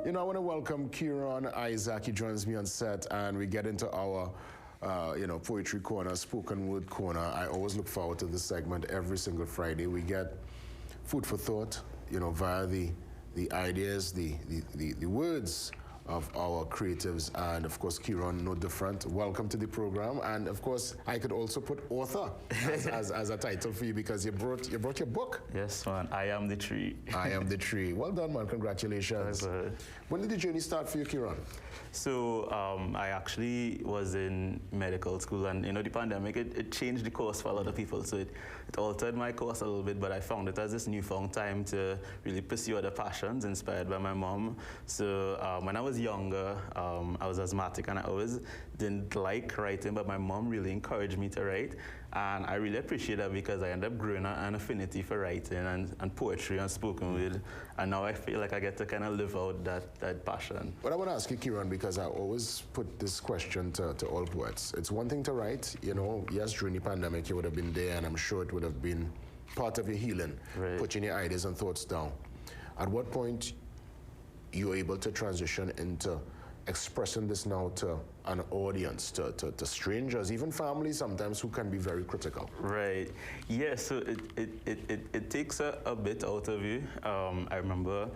You know, I want to welcome Keeron Isaac. He joins me on set, and we get into our, poetry corner, spoken word corner. I always look forward to this segment every single Friday. We get food for thought, via the ideas, the words of our creatives, and of course, Keeron, no different. Welcome to the program, and of course, I could also put author as a title for you because you brought your book. Yes, man. I am the tree. I am the tree. Well done, man. Congratulations. When did the journey start for you, Keeron? So I actually was in medical school, and the pandemic, it changed the course for a lot of people. So it altered my course a little bit, but I found it as this newfound time to really pursue other passions inspired by my mom. So when I was younger, I was asthmatic, and I always didn't like writing, but my mom really encouraged me to write. And I really appreciate that because I ended up growing an affinity for writing and poetry and spoken word. And now I feel like I get to kind of live out that passion. But I want to ask you, Keeron, because I always put this question to all poets. It's one thing to write, yes, during the pandemic you would have been there, and I'm sure it would have been part of your healing, right. Putting your ideas and thoughts down. At what point you were able to transition into expressing this now to an audience, to strangers, even families sometimes who can be very critical? Right. Yeah, so it takes a bit out of you. I remember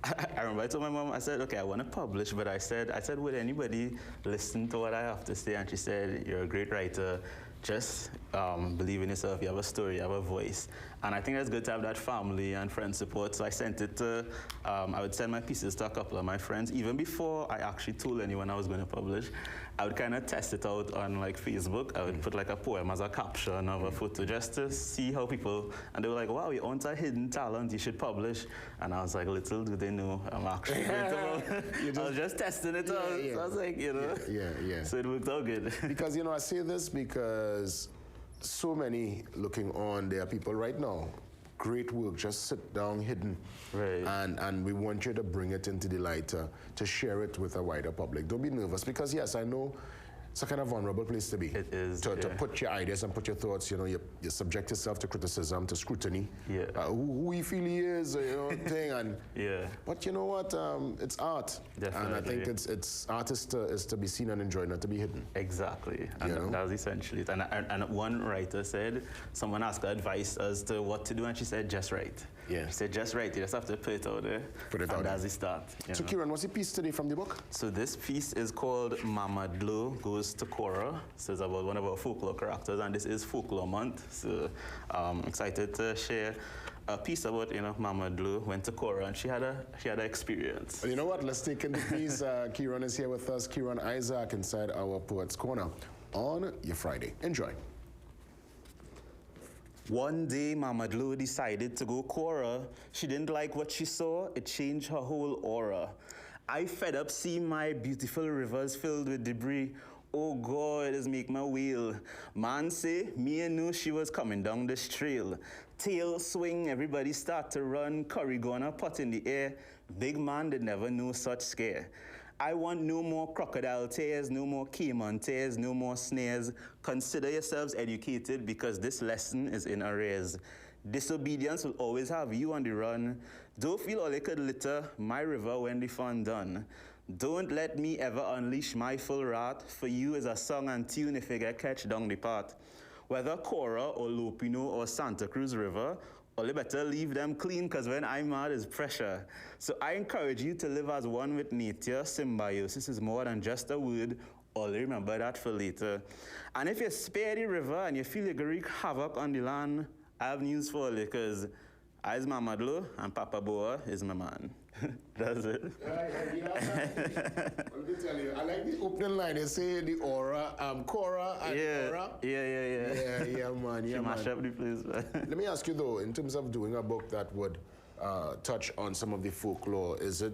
I told my mom, I said, okay, I want to publish, but I said, would anybody listen to what I have to say? And she said, you're a great writer. Just believe in yourself. You have a story, you have a voice. And I think it's good to have that family and friend support. So I sent it to, I would send my pieces to a couple of my friends. Even before I actually told anyone I was going to publish, I would kind of test it out on like Facebook. I would put like a poem as a caption of a photo just to see how people, and they were like, wow, you own a hidden talent, you should publish. And I was like, little do they know I'm actually going to I was just testing it out. Yeah. So I was like, Yeah. So it worked out good. Because, I say this because so many looking on, there are people right now, great work, just sit down hidden. Right. And we want you to bring it into the light, to share it with a wider public. Don't be nervous, because yes, I know it's a kind of vulnerable place to be. It is, to put your ideas and put your thoughts, you subject yourself to criticism, to scrutiny. Yeah. Who he feel he is, thing. And yeah. But you know what? It's art. Definitely. And I think it's art is to be seen and enjoyed, not to be hidden. Exactly. And that was essentially it. And one writer said, someone asked her advice as to what to do, and she said, just write. Yeah. She said, just write. You just have to put it out there. Put it out there. That's the start. So, Keeron, what's the piece today from the book? So this piece is called Mama Dlo Goes to Cora. So it's about one of our folklore characters, and this is Folklore Month. So I'm excited to share a piece about, Mama Dlo went to Cora, and she had an experience. Well, you know what? Let's take in the piece. Keeron is here with us. Keeron Isaac inside our Poets Corner on your Friday. Enjoy. One day, Mama Dlo decided to go Cora. She didn't like what she saw. It changed her whole aura. I fed up seeing my beautiful rivers filled with debris. Oh God, it's make my wheel. Man say, me and knew she was coming down this trail. Tail swing, everybody start to run. Curry gonna pot in the air. Big man did never know such scare. I want no more crocodile tears, no more caiman tears, no more snares. Consider yourselves educated because this lesson is in arrears. Disobedience will always have you on the run. Don't feel all you could litter my river when the fun done. Don't let me ever unleash my full wrath. For you is a song and tune if you get catch down the path. Whether Cora or Lopino or Santa Cruz River, all you better leave them clean, because when I'm mad is pressure. So I encourage you to live as one with nature. Symbiosis is more than just a word. Only remember that for later. And if you spare the river and you feel you wreak havoc on the land, I have news for you, because I is Mama Dlo and Papa Boa is my man. That's it. Let me tell you, I like the opening line. They say the aura, Cora and aura. Yeah, man. She mash up the place. Let me ask you though, in terms of doing a book that would touch on some of the folklore, is it,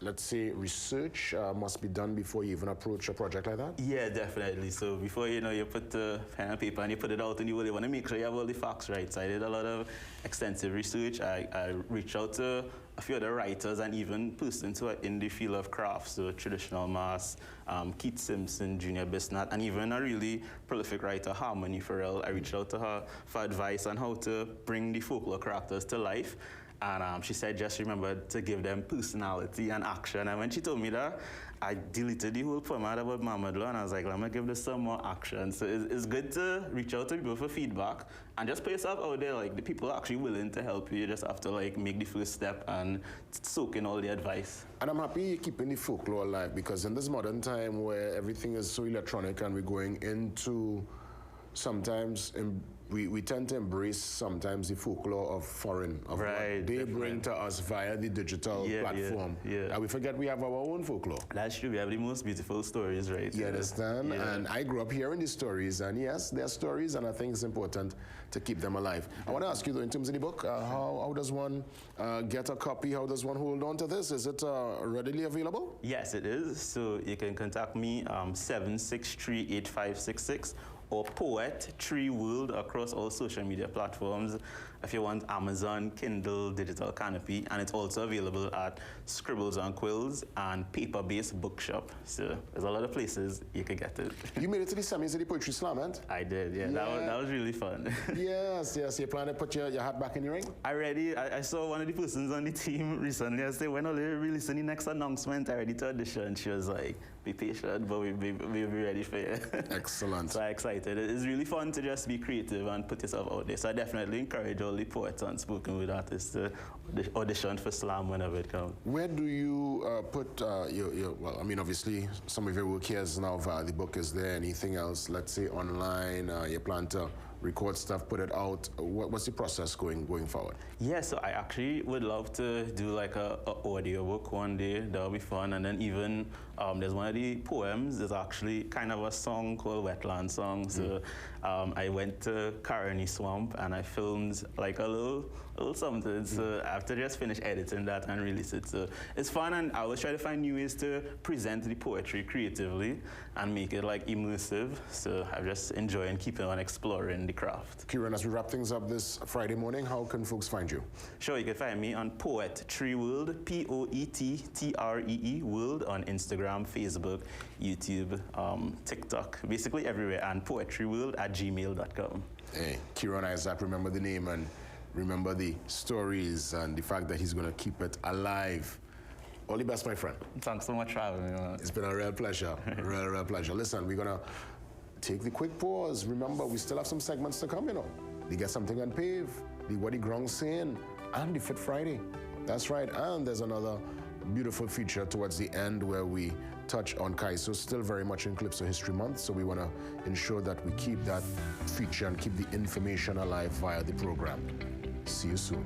let's say, research must be done before you even approach a project like that? Yeah, definitely. So before you put the pen and paper and you put it out in the world, you want to make sure you have all the facts right. So I did a lot of extensive research. I reached out to a few other writers and even persons who are in the field of craft, so traditional mass, Keith Simpson, Junior Bisnat, and even a really prolific writer, Harmony Farrell. I reached out to her for advice on how to bring the folklore characters to life. And she said, just remember to give them personality and action. And when she told me that, I deleted the whole poem out about Mamadou, and I was like, I'm gonna give this some more action. So it's good to reach out to people for feedback and just put yourself out there. Like, the people are actually willing to help you. You just have to like make the first step and soak in all the advice. And I'm happy you're keeping the folklore alive, because in this modern time where everything is so electronic and we're going into sometimes we tend to embrace sometimes the folklore of foreign, of Right, what they different. bring to us via the digital platform. yeah. And we forget we have our own folklore. That's true. We have the most beautiful stories, right? You understand? Yeah. And I grew up hearing these stories, and yes, they're stories, and I think it's important to keep them alive. I want to ask you, though, in terms of the book, how does one get a copy? How does one hold on to this? Is it readily available? Yes, it is. So you can contact me 763-8566 or Poet Tree World across all social media platforms if you want Amazon, Kindle, Digital Canopy, and it's also available at Scribbles and Quills and Paper-Based Bookshop. So there's a lot of places you could get it. You made it to the semis of the Poetry Slam, eh? I did, yeah. That was really fun. Yes. You plan to put your hat back in the ring? I saw one of the persons on the team recently. I said, when are they releasing the next announcement? I ready to audition. She was like, be patient, but we'll be ready for you. Excellent. So I'm excited. It's really fun to just be creative and put yourself out there. So I definitely encourage all the poets and spoken word artists to audition for slam whenever it comes. Where do you put your, well, I mean, obviously, some of your work here is now via the book. Is there anything else, let's say online, you plan to record stuff, put it out? What's the process going forward? Yeah, so I actually would love to do like a audio book one day. That would be fun. And then even there's one of the poems. There's actually kind of a song called Wetland Song. So I went to Caroni Swamp and I filmed like a little something. So I have to just finish editing that and release it. So it's fun, and I always try to find new ways to present the poetry creatively and make it like immersive. So I'm just enjoying keeping on exploring the craft. Keeron, as we wrap things up this Friday morning, how can folks find you? Sure, you can find me on Poet Tree World, POETTREE World on Instagram, Facebook, YouTube, TikTok, basically everywhere, and poetryworld@gmail.com. Hey, Keeron Isaac, remember the name and remember the stories and the fact that he's going to keep it alive. All the best, my friend. Thanks so much for having me, man. It's been a real pleasure. real pleasure. Listen, we're going to take the quick pause. Remember, we still have some segments to come, you know. The Get Something on Pave, the What the Ground Saying, and the Fit Friday. That's right. And there's another beautiful feature towards the end where we touch on Kaiso, still very much in Calypso History Month. So we want to ensure that we keep that feature and keep the information alive via the program. See you soon.